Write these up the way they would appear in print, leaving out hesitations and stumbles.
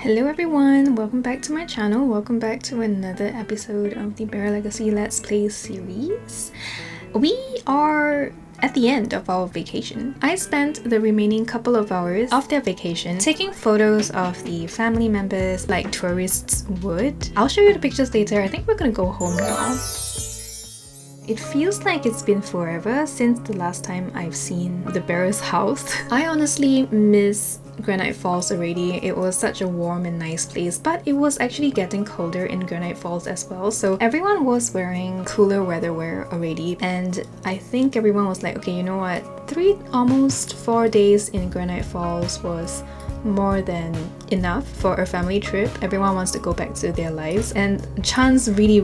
Hello everyone, welcome back to my channel. Welcome back to another episode of the Gong Legacy Let's Play series. We are at the end of our vacation. I spent the remaining couple of hours of their vacation taking photos of the family members like tourists would. I'll show you the pictures later. I think we're gonna go home now. It feels like it's been forever since the last time I've seen the bear's house. I honestly miss Granite Falls already. It was such a warm and nice place, but it was actually getting colder in Granite Falls as well, so everyone was wearing cooler weather wear already, and I think everyone was like, okay, you know what, almost 4 days in Granite Falls was more than enough for a family trip. Everyone wants to go back to their lives, and Chan's really,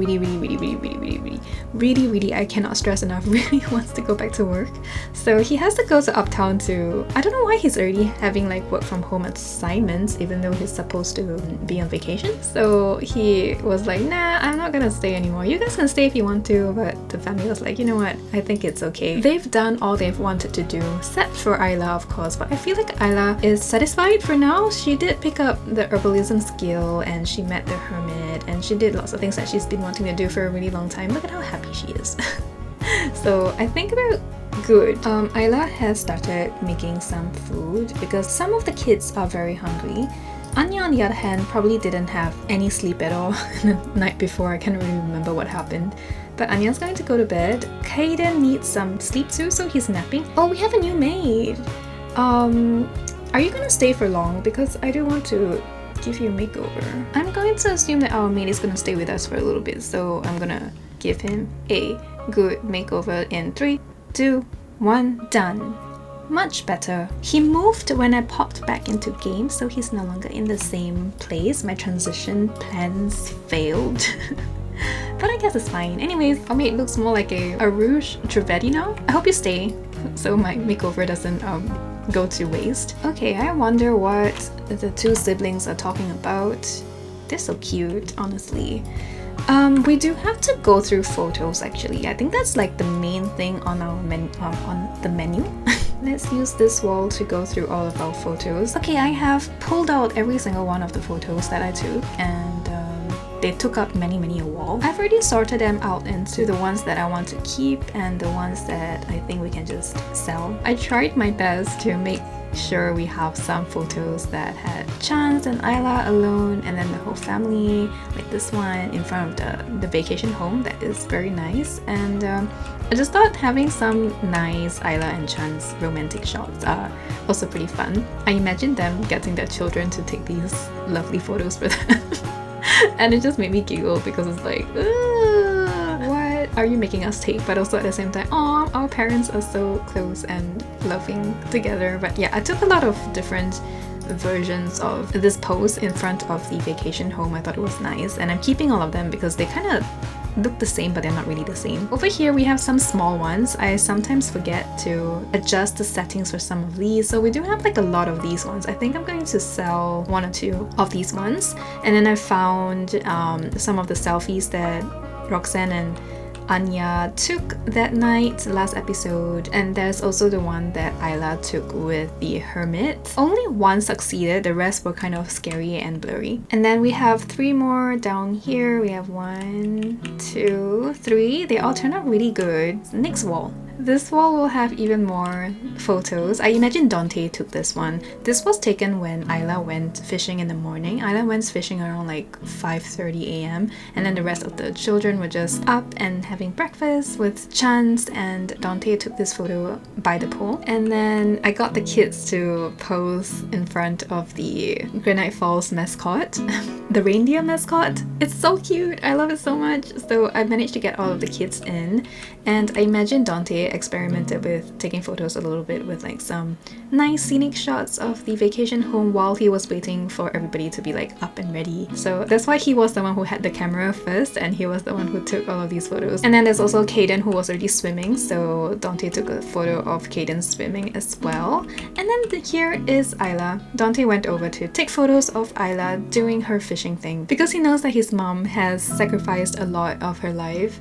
I cannot stress enough, really wants to go back to work. So he has to go to Uptown to, I don't know why he's already having like work from home assignments even though he's supposed to be on vacation. So he was like, nah, I'm not gonna stay anymore. You guys can stay if you want to, but the family was like, you know what, I think it's okay. They've done all they've wanted to do, except for Isla, of course, but I feel like Isla is satisfied for now. She did pick up the herbalism skill, and she met the hermit, and she did lots of things that she's been wanting to do for a really long time. Look at how happy she is. So I think they're good. Isla has started making some food because some of the kids are very hungry. Anya, on the other hand, probably didn't have any sleep at all the night before. I can't really remember what happened. But Anya's going to go to bed. Kaden needs some sleep too, so he's napping. Oh, we have a new maid! Are you gonna stay for long? Because I do want to give you a makeover. I'm going to assume that our maid is gonna stay with us for a little bit, so I'm gonna give him a good makeover in 3, 2, 1, done. Much better. He moved when I popped back into game, so he's no longer in the same place. My transition plans failed. But I guess it's fine. Anyways, our maid looks more like a Rouge Trivedi now. I hope you stay so my makeover doesn't go to waste. Okay, I wonder what the two siblings are talking about. They're so cute, honestly. We do have to go through photos actually. I think that's like the main thing on our on the menu. Let's use this wall to go through all of our photos. Okay, I have pulled out every single one of the photos that I took, and they took up many a wall. I've already sorted them out into the ones that I want to keep and the ones that I think we can just sell. I tried my best to make sure we have some photos that had Chance and Isla alone, and then the whole family, like this one in front of the vacation home. That is very nice. And I just thought having some nice Isla and Chance romantic shots are also pretty fun. I imagine them getting their children to take these lovely photos for them. And it just made me giggle because it's like, what are you making us take? But also at the same time, oh, our parents are so close and loving together. But yeah, I took a lot of different versions of this pose in front of the vacation home. I thought it was nice, and I'm keeping all of them because they kind of look the same, but they're not really the same. Over here we have some small ones. I sometimes forget to adjust the settings for some of these, so we do have like a lot of these ones. I think I'm going to sell 1 or 2 of these ones. And then I found some of the selfies that Roxanne and Anya took that night, last episode, and there's also the one that Isla took with the hermit. Only one succeeded, the rest were kind of scary and blurry. And then we have 3 more down here. We have 1, 2, 3. They all turned out really good. Next wall. This wall will have even more photos. I imagine Dante took this one. This was taken when Isla went fishing in the morning. Isla went fishing around like 5:30 a.m. and then the rest of the children were just up and having breakfast with Chance, and Dante took this photo by the pool. And then I got the kids to pose in front of the Granite Falls mascot, the reindeer mascot. It's so cute. I love it so much. So I managed to get all of the kids in, and I imagine Dante experimented with taking photos a little bit with like some nice scenic shots of the vacation home while he was waiting for everybody to be like up and ready. So that's why he was the one who had the camera first, and he was the one who took all of these photos. And then there's also Kaden, who was already swimming, so Dante took a photo of Kaden swimming as well. And then here is Isla. Dante went over to take photos of Isla doing her fishing thing because he knows that his mom has sacrificed a lot of her life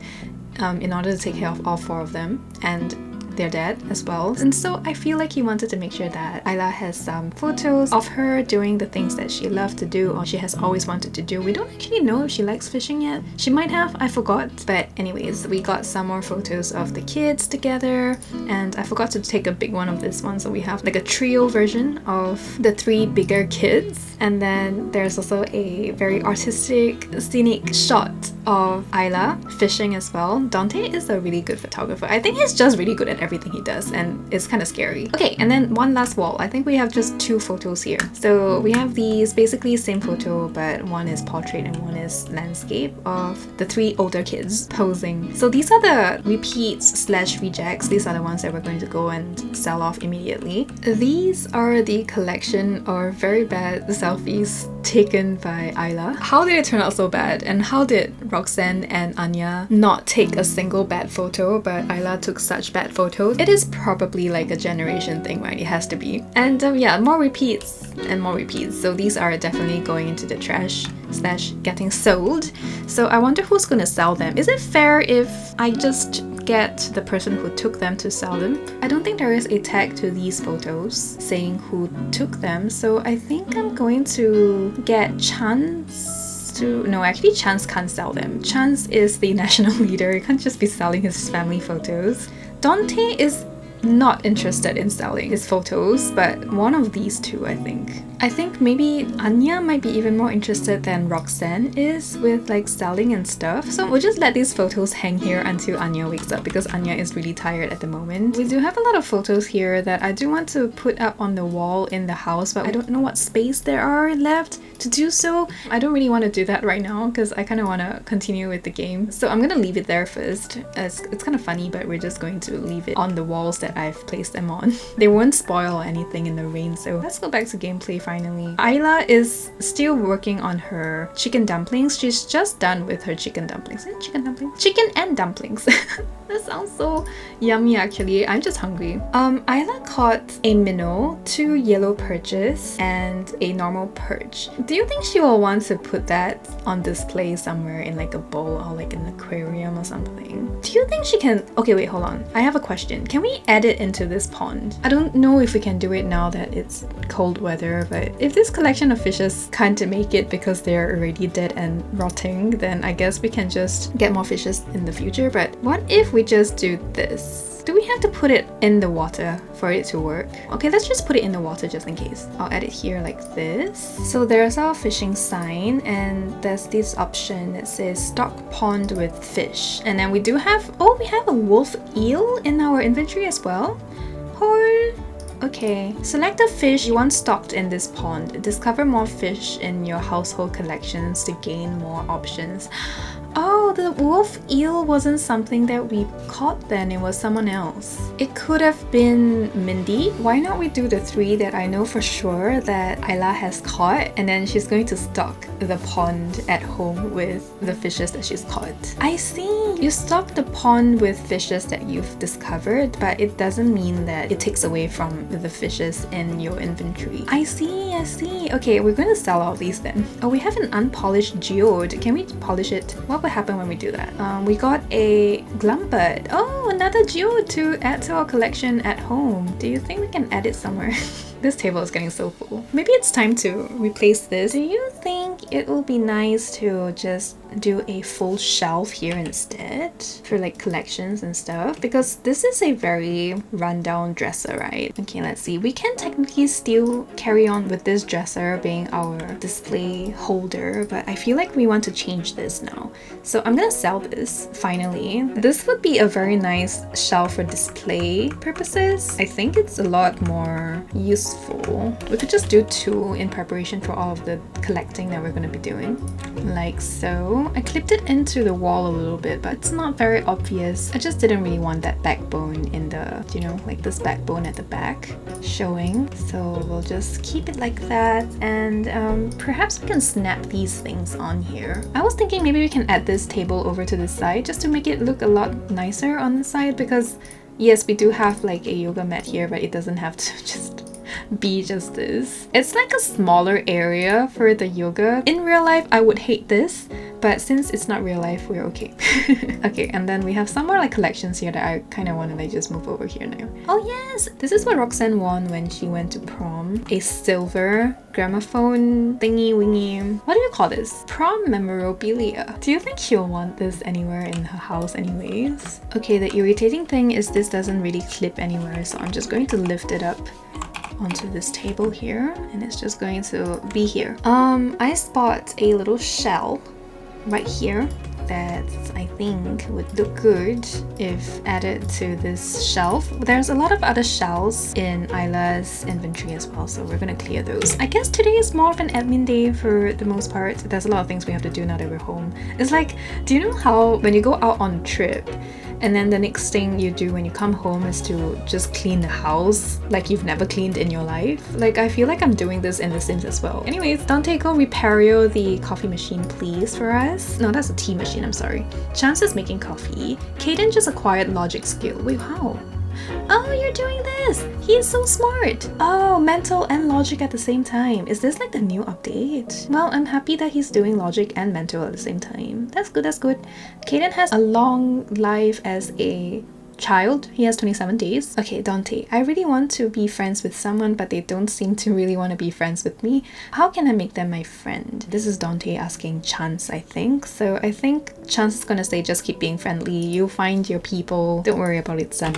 in order to take care of all 4 of them, and their dad as well. And so I feel like he wanted to make sure that Ayla has some photos of her doing the things that she loved to do or she has always wanted to do. We don't actually know if she likes fishing yet. She might have, I forgot. But anyways, we got some more photos of the kids together, and I forgot to take a big one of this one, so we have like a trio version of the 3 bigger kids. And then there's also a very artistic, scenic shot of Ayla fishing as well. Dante is a really good photographer. I think he's just really good at everything he does, and it's kind of scary. Okay, and then one last wall. I think we have just 2 photos here. So we have these basically same photo, but one is portrait and one is landscape of the 3 older kids posing. So these are the repeats / rejects. These are the ones that we're going to go and sell off immediately. These are the collection of very bad selfies taken by Ayla. How did it turn out so bad? And how did Roxanne and Anya not take a single bad photo, but Ayla took such bad photos? It is probably like a generation thing, right? It has to be. And yeah, more repeats and more repeats. So these are definitely going into the trash / getting sold. So I wonder who's gonna sell them. Is it fair if I just get the person who took them to sell them? I don't think there is a tag to these photos saying who took them, so I think I'm going to get Chance to... No, actually Chance can't sell them. Chance is the national leader. He can't just be selling his family photos. Dante is not interested in selling his photos, but one of these 2, I think. I think maybe Anya might be even more interested than Roxanne is with like selling and stuff. So we'll just let these photos hang here until Anya wakes up, because Anya is really tired at the moment. We do have a lot of photos here that I do want to put up on the wall in the house, but I don't know what space there are left to do so. I don't really want to do that right now because I kind of want to continue with the game. So I'm gonna leave it there first. It's kind of funny, but we're just going to leave it on the walls that I've placed them on. They won't spoil anything in the rain, so let's go back to gameplay finally. Ayla is still working on her chicken dumplings. She's just done with her chicken dumplings. Is it chicken dumplings? Chicken and dumplings. That sounds so yummy actually. I'm just hungry. Ayla caught a minnow, 2 yellow perches, and a normal perch. Do you think she will want to put that on display somewhere in like a bowl or like an aquarium or something? Do you think she can... Okay, wait, hold on. I have a question. Can we add it into this pond? I don't know if we can do it now that it's cold weather, but if this collection of fishes can't make it because they're already dead and rotting, then I guess we can just get more fishes in the future. But what if we just do this? Do we have to put it in the water for it to work? Okay, let's just put it in the water just in case. I'll add it here like this. So there's our fishing sign, and there's this option that says stock pond with fish. And then we do have... Oh, we have a wolf eel in our inventory as well. Okay, select a fish you want stocked in this pond. Discover more fish in your household collections to gain more options. Oh, the wolf eel wasn't something that we caught then, it was someone else. It could have been Mindy. Why not we do the 3 that I know for sure that Ayla has caught, and then she's going to stock the pond at home with the fishes that she's caught. I see! You stock the pond with fishes that you've discovered, but it doesn't mean that it takes away from the fishes in your inventory. I see, I see. Okay, we're going to sell all these then. Oh, we have an unpolished geode. Can we polish it? What will happen when we do that? We got a glumpet. Oh, another geode to add to our collection at home. Do you think we can add it somewhere? This table is getting so full. Maybe it's time to replace this. Do you think it will be nice to just do a full shelf here instead for like collections and stuff? Because this is a very rundown dresser, right? Okay, let's see. We can technically still carry on with this dresser being our display holder, but I feel like we want to change this now. So I'm gonna sell this finally. This would be a very nice shelf for display purposes. I think it's a lot more useful. We could just do 2 in preparation for all of the collecting that we're going to be doing. Like so. I clipped it into the wall a little bit, but it's not very obvious. I just didn't really want that backbone in the, you know, like this backbone at the back showing. So we'll just keep it like that, and perhaps we can snap these things on here. I was thinking maybe we can add this table over to the side just to make it look a lot nicer on the side, because yes, we do have like a yoga mat here, but it doesn't have to just be just this. It's like a smaller area for the yoga. In real life, I would hate this, but since it's not real life, we're okay. Okay, and then we have some more like collections here that I kind of want to like just move over here now. Oh yes! This is what Roxanne won when she went to prom. A silver gramophone thingy wingy. What do you call this? Prom memorabilia. Do you think she'll want this anywhere in her house anyways? Okay, the irritating thing is this doesn't really clip anywhere, so I'm just going to lift it up onto this table here, and it's just going to be here. I spot a little shell right here that I think would look good if added to this shelf. There's a lot of other shells in Isla's inventory as well, so we're gonna clear those. I guess today is more of an admin day for the most part. There's a lot of things we have to do now that we're home. It's like, do you know how when you go out on a trip and then the next thing you do when you come home is to just clean the house like you've never cleaned in your life? Like, I feel like I'm doing this in The Sims as well. Anyways, Dante, go repario the coffee machine please for us. No, that's a tea machine, I'm sorry. Chance is making coffee. Kaden just acquired logic skill. Wait, how? Oh, you're doing this! He's so smart! Oh, mental and logic at the same time. Is this like the new update? Well, I'm happy that he's doing logic and mental at the same time. That's good, that's good. Kaden has a long life as a child. He has 27 days. Okay, Dante, I really want to be friends with someone, but they don't seem to really want to be friends with me. How can I make them my friend? This is Dante asking Chance, I think. So I think Chance is gonna say just keep being friendly. You'll find your people. Don't worry about it, son.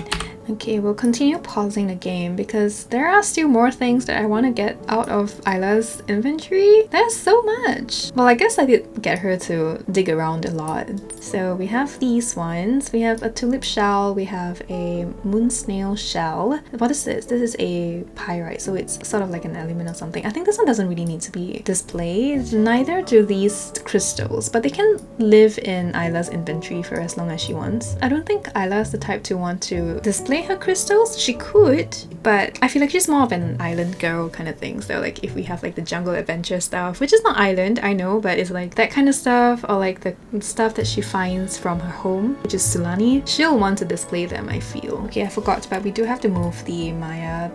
Okay, we'll continue pausing the game because there are still more things that I want to get out of Isla's inventory. There's so much. Well, I guess I did get her to dig around a lot. So we have these ones. We have a tulip shell. We have a moon snail shell. What is this? This is a pyrite, so it's sort of like an element or something. I think this one doesn't really need to be displayed. Neither do these crystals, but they can live in Isla's inventory for as long as she wants. I don't think Isla's the type to want to display her crystals. She could, but I feel like she's more of an island girl kind of thing. So like if we have like the jungle adventure stuff, which is not island, I know, but it's like that kind of stuff, or like the stuff that she finds from her home, which is Sulani, she'll want to display them, I feel. Okay, I forgot, but we do have to move the Maya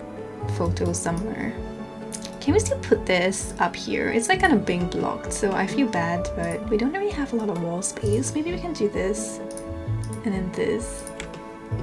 photo somewhere. Can we still put this up here? It's like kind of being blocked, so I feel bad, but we don't really have a lot of wall space. Maybe we can do this and then this.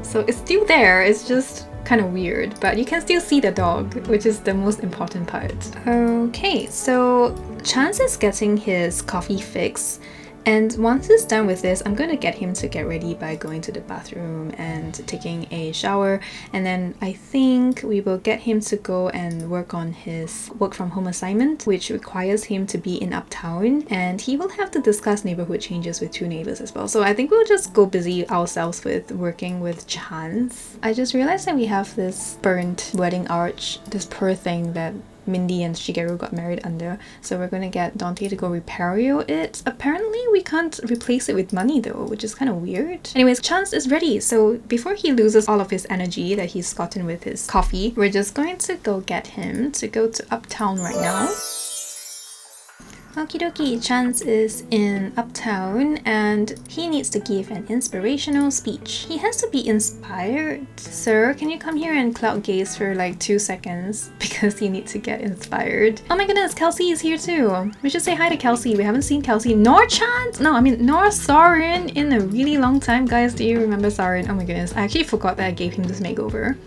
So it's still there, it's just kind of weird, but you can still see the dog, which is the most important part. Okay, so Chance is getting his coffee fix, and once he's done with this, I'm going to get him to get ready by going to the bathroom and taking a shower, and then I think we will get him to go and work on his work from home assignment, which requires him to be in Uptown, and he will have to discuss neighborhood changes with 2 neighbors as well. So I think we'll just go busy ourselves with working with Chance. I just realized that we have this burnt wedding arch, this poor thing that Mindy and Shigeru got married under, so we're gonna get Dante to go repario it. Apparently we can't replace it with money though, which is kind of weird. Anyways, Chance is ready, so before he loses all of his energy that he's gotten with his coffee, we're just going to go get him to go to Uptown right now. Okie dokie, Chance is in Uptown and he needs to give an inspirational speech. He has to be inspired. Sir, can you come here and cloud gaze for like 2 seconds because you need to get inspired? Oh my goodness, Kelsey is here too. We should say hi to Kelsey. We haven't seen Kelsey nor Chance. No, I mean nor Soren in a really long time, guys. Do you remember Soren? Oh my goodness, I actually forgot that I gave him this makeover.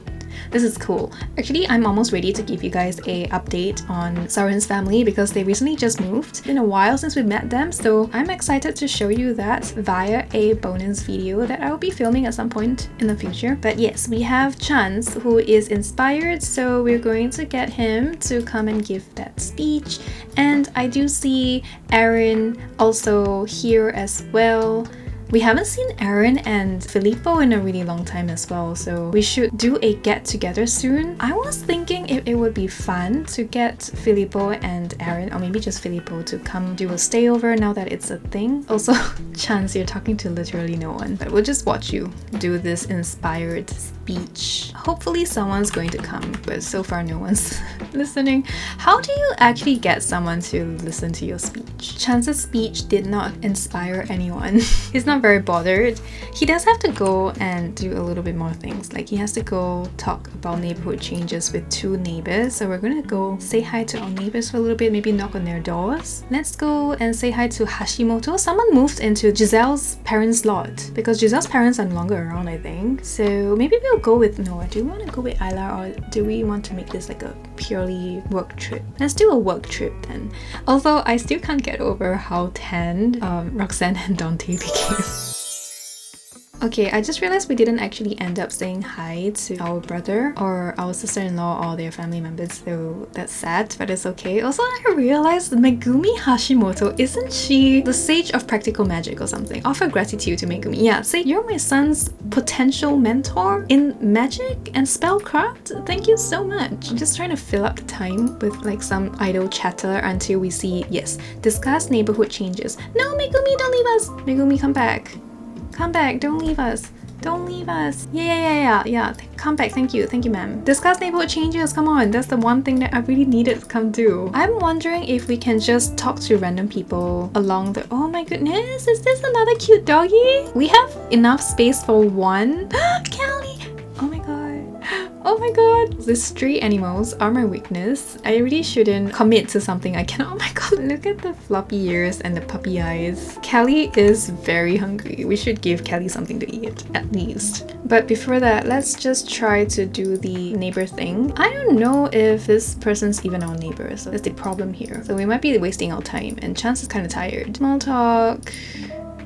This is cool. Actually, I'm almost ready to give you guys a update on Soren's family because they recently just moved. It's been a while since we met them, so I'm excited to show you that via a bonus video that I will be filming at some point in the future. But yes, we have Chance who is inspired, so we're going to get him to come and give that speech. And I do see Aaron also here as well. We haven't seen Aaron and Filippo in a really long time as well, so we should do a get-together soon. I was thinking it would be fun to get Filippo and Aaron, or maybe just Filippo, to come do a stayover now that it's a thing. Also, Chance, you're talking to literally no one, but we'll just watch you do this inspired speech. Hopefully someone's going to come, but so far no one's listening. How do you actually get someone to listen to your speech? Chance's speech did not inspire anyone. He's not not very bothered. He does have to go and do a little bit more things. Like he has to go talk about neighborhood changes with 2 neighbors. So we're gonna go say hi to our neighbors for a little bit, maybe knock on their doors. Let's go and say hi to Hashimoto. Someone moved into Giselle's parents' lot because Giselle's parents are no longer around, I think. So maybe we'll go with Noah. Do we want to go with Isla, or do we want to make this like a purely work trip? Let's do a work trip then. Although I still can't get over how tanned Roxanne and Dante became. Okay, I just realized we didn't actually end up saying hi to our brother or our sister-in-law or their family members, so that's sad, but it's okay. Also, I realized Megumi Hashimoto, isn't she the sage of practical magic or something? Offer gratitude to Megumi. Yeah, say you're my son's potential mentor in magic and spellcraft. Thank you so much. I'm just trying to fill up the time with like some idle chatter until we see, yes, discuss neighborhood changes. No, Megumi, don't leave us! Megumi, come back. Come back, don't leave us. Don't leave us. Yeah. Come back, thank you, ma'am. Discuss neighborhood changes, come on. That's the one thing that I really needed to come do. I'm wondering if we can just talk to random people along the... Oh my goodness, is this another cute doggy? We have enough space for one. Callie! Oh my god. Oh my god, the stray animals are my weakness. I really shouldn't commit to something I cannot. Oh my god, look at the floppy ears and the puppy eyes. Kelly is very hungry. We should give Kelly something to eat, at least. But before that, let's just try to do the neighbor thing. I don't know if this person's even our neighbor, so that's the problem here. So we might be wasting our time, and Chance is kind of tired. Small talk.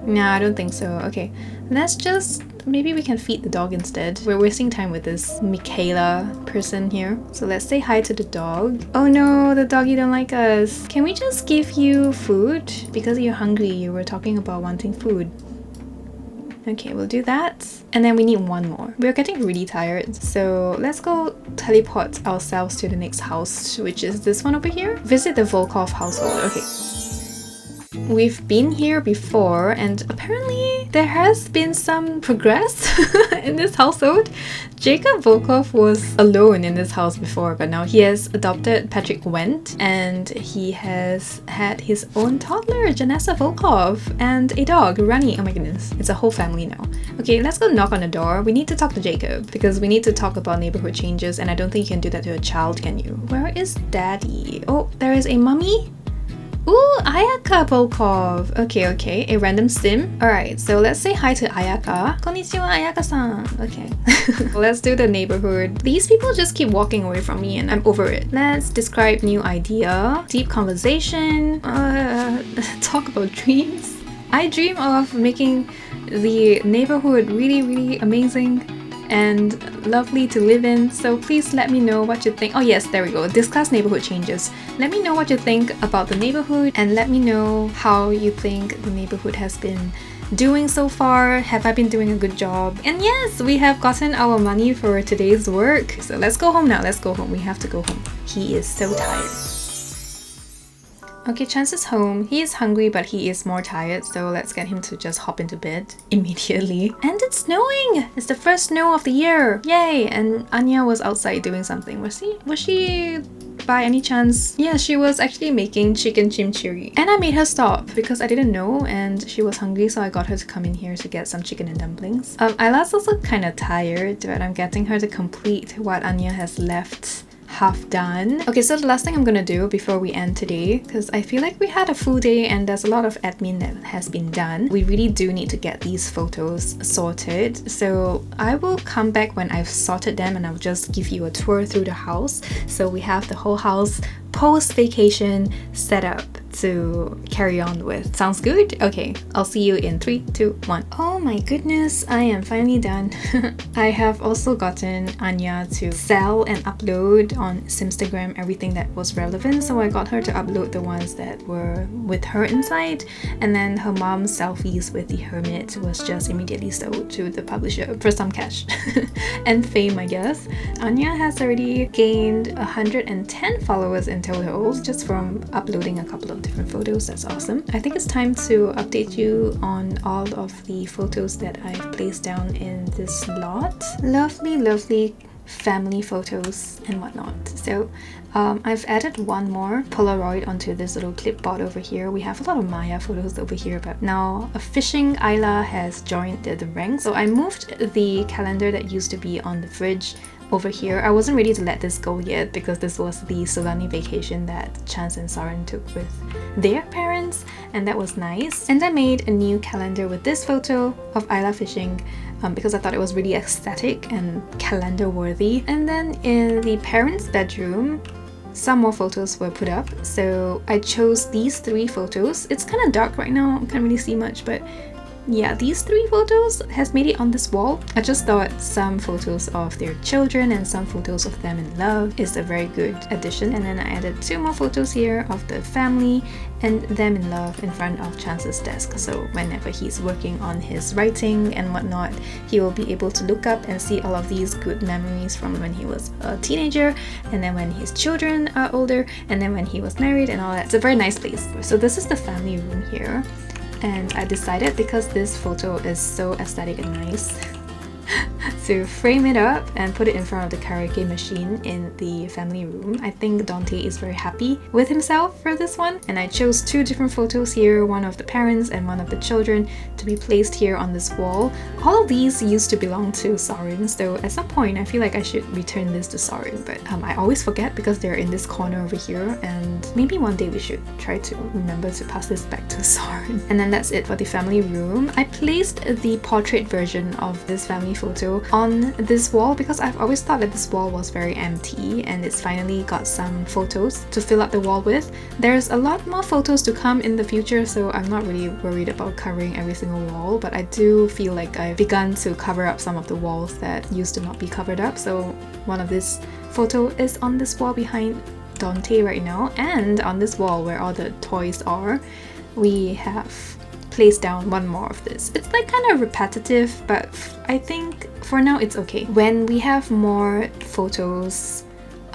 Nah, I don't think so. Okay, let's just... Maybe we can feed the dog instead. We're wasting time with this Michaela person here. So let's say hi to the dog. Oh no, the doggy don't like us. Can we just give you food? Because you're hungry, you were talking about wanting food. Okay, we'll do that. And then we need one more. We're getting really tired. So let's go teleport ourselves to the next house, which is this one over here. Visit the Volkov household. Okay. We've been here before, and apparently there has been some progress in this household. Jacob Volkov was alone in this house before, but now he has adopted Patrick Wendt, and he has had his own toddler, Janessa Volkov, and a dog, Rani. Oh my goodness, it's a whole family now. Okay, let's go knock on the door. We need to talk to Jacob because we need to talk about neighborhood changes, and I don't think you can do that to a child, can you? Where is Daddy? Oh, there is a mummy. Ooh, Ayaka Volkov. Okay, a random sim. Alright, so let's say hi to Ayaka. Konnichiwa, Ayaka-san. Okay. Let's do the neighborhood. These people just keep walking away from me and I'm over it. Let's describe new idea. Deep conversation. Talk about dreams. I dream of making the neighborhood really amazing and lovely to live in, so please let me know what you think. Oh yes, there we go. Discuss neighborhood changes. Let me know what you think about the neighborhood and let me know how you think the neighborhood has been doing so far. Have I been doing a good job? And yes, we have gotten our money for today's work. So let's go home now. Let's go home. We have to go home. He is so tired. Okay, Chance is home. He is hungry, but he is more tired, so let's get him to just hop into bed immediately. And it's snowing! It's the first snow of the year! Yay! And Anya was outside doing something. Was she by any chance? Yeah, she was actually making chicken chimichurri. And I made her stop because I didn't know and she was hungry, so I got her to come in here to get some chicken and dumplings. Isla's also kind of tired, but I'm getting her to complete what Anya has left half done. Okay, so the last thing I'm gonna do before we end today, because I feel like we had a full day and there's a lot of admin that has been done. We really do need to get these photos sorted. So I will come back when I've sorted them and I'll just give you a tour through the house. So we have the whole house post-vacation set up to carry on with. Sounds good? Okay, I'll see you in 3, 2, 1. Oh my goodness, I am finally done. I have also gotten Anya to sell and upload on Simstagram everything that was relevant, so I got her to upload the ones that were with her inside, and then her mom's selfies with the hermit was just immediately sold to the publisher for some cash and fame, I guess. Anya has already gained 110 followers in total just from uploading a couple of different photos. That's awesome. I think it's time to update you on all of the photos that I've placed down in this lot. Lovely family photos and whatnot. So I've added one more Polaroid onto this little clipboard over here. We have a lot of Maya photos over here, but now a fishing Isla has joined the ranks. So I moved the calendar that used to be on the fridge over here. I wasn't ready to let this go yet because this was the Solani vacation that Chance and Saren took with their parents, and that was nice. And I made a new calendar with this photo of Isla fishing because I thought it was really aesthetic and calendar worthy. And then in the parents' bedroom, some more photos were put up. So I chose these 3 photos. It's kind of dark right now, I can't really see much, but yeah, these 3 photos has made it on this wall. I just thought some photos of their children and some photos of them in love is a very good addition. And then I added 2 more photos here of the family and them in love in front of Chance's desk. So whenever he's working on his writing and whatnot, he will be able to look up and see all of these good memories from when he was a teenager, and then when his children are older, and then when he was married and all that. It's a very nice place. So this is the family room here. And I decided, because this photo is so aesthetic and nice, to frame it up and put it in front of the karaoke machine in the family room. I think Dante is very happy with himself for this one. And I chose 2 different photos here, one of the parents and one of the children, to be placed here on this wall. All of these used to belong to Saren, so at some point I feel like I should return this to Saren, but I always forget because they're in this corner over here, and maybe one day we should try to remember to pass this back to Saren. And then that's it for the family room. I placed the portrait version of this family photo on this wall because I've always thought that this wall was very empty, and it's finally got some photos to fill up the wall with. There's a lot more photos to come in the future, so I'm not really worried about covering every single wall, but I do feel like I've begun to cover up some of the walls that used to not be covered up. So one of this photo is on this wall behind Dante right now, and on this wall where all the toys are, we have placed down one more of this. It's like kind of repetitive, but I think for now it's okay. When we have more photos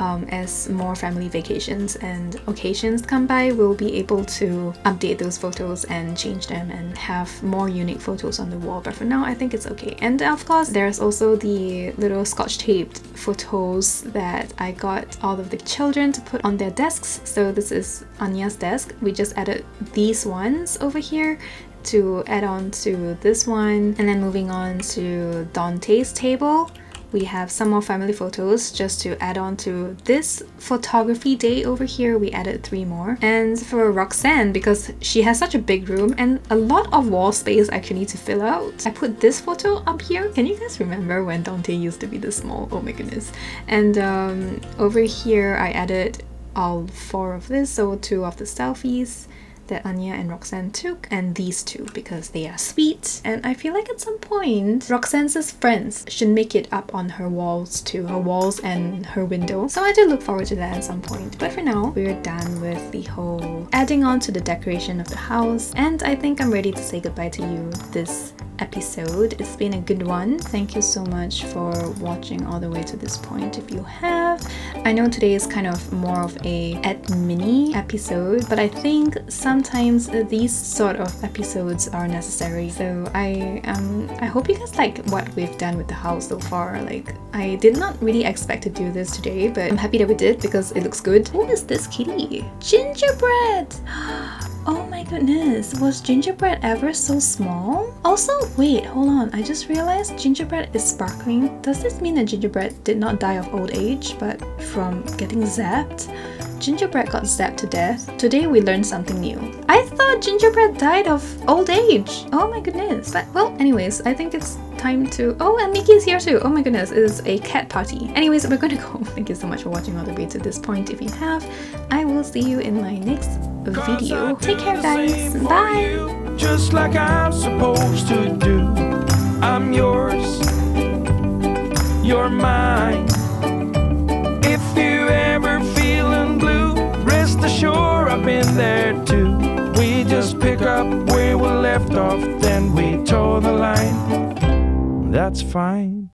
as more family vacations and occasions come by, we'll be able to update those photos and change them and have more unique photos on the wall, but for now I think it's okay. And of course there's also the little scotch taped photos that I got all of the children to put on their desks. So this is Anya's desk. We just added these ones over here to add on to this one, and then moving on to Dante's table, we have some more family photos just to add on to this photography day over here. We added 3 more. And for Roxanne, because she has such a big room and a lot of wall space actually to fill out, I put this photo up here. Can you guys remember when Dante used to be this small? Oh my goodness. And over here I added all 4 of this, so 2 of the selfies that Anya and Roxanne took, and these 2 because they are sweet. And I feel like at some point Roxanne's friends should make it up on her walls too, her walls and her window. So I do look forward to that at some point. But for now, we're done with the whole adding on to the decoration of the house, and I think I'm ready to say goodbye to you this episode. It's been a good one. Thank you so much for watching all the way to this point if you have. I know today is kind of more of a mini episode, but I think sometimes these sort of episodes are necessary. So I hope you guys like what we've done with the house so far. Like, I did not really expect to do this today, but I'm happy that we did because it looks good. Who is this kitty? Gingerbread! Oh my goodness, was Gingerbread ever so small? Also, wait, hold on, I just realized Gingerbread is sparkling. Does this mean that Gingerbread did not die of old age, but from getting zapped? Gingerbread got zapped to death. Today we learned something new. I thought Gingerbread died of old age. Oh my goodness. But well, anyways, I think it's time to... Oh, and Mickey's here too. Oh my goodness, it is a cat party. Anyways, we're gonna go. Thank you so much for watching all the way to this point. If you have, I will see you in my next video. Take care, guys. Bye. Just like I'm supposed to do. I'm yours. You're mine. If you ever feeling blue, rest assured I've been there too. We just pick up where we left off, then we toe the line. That's fine.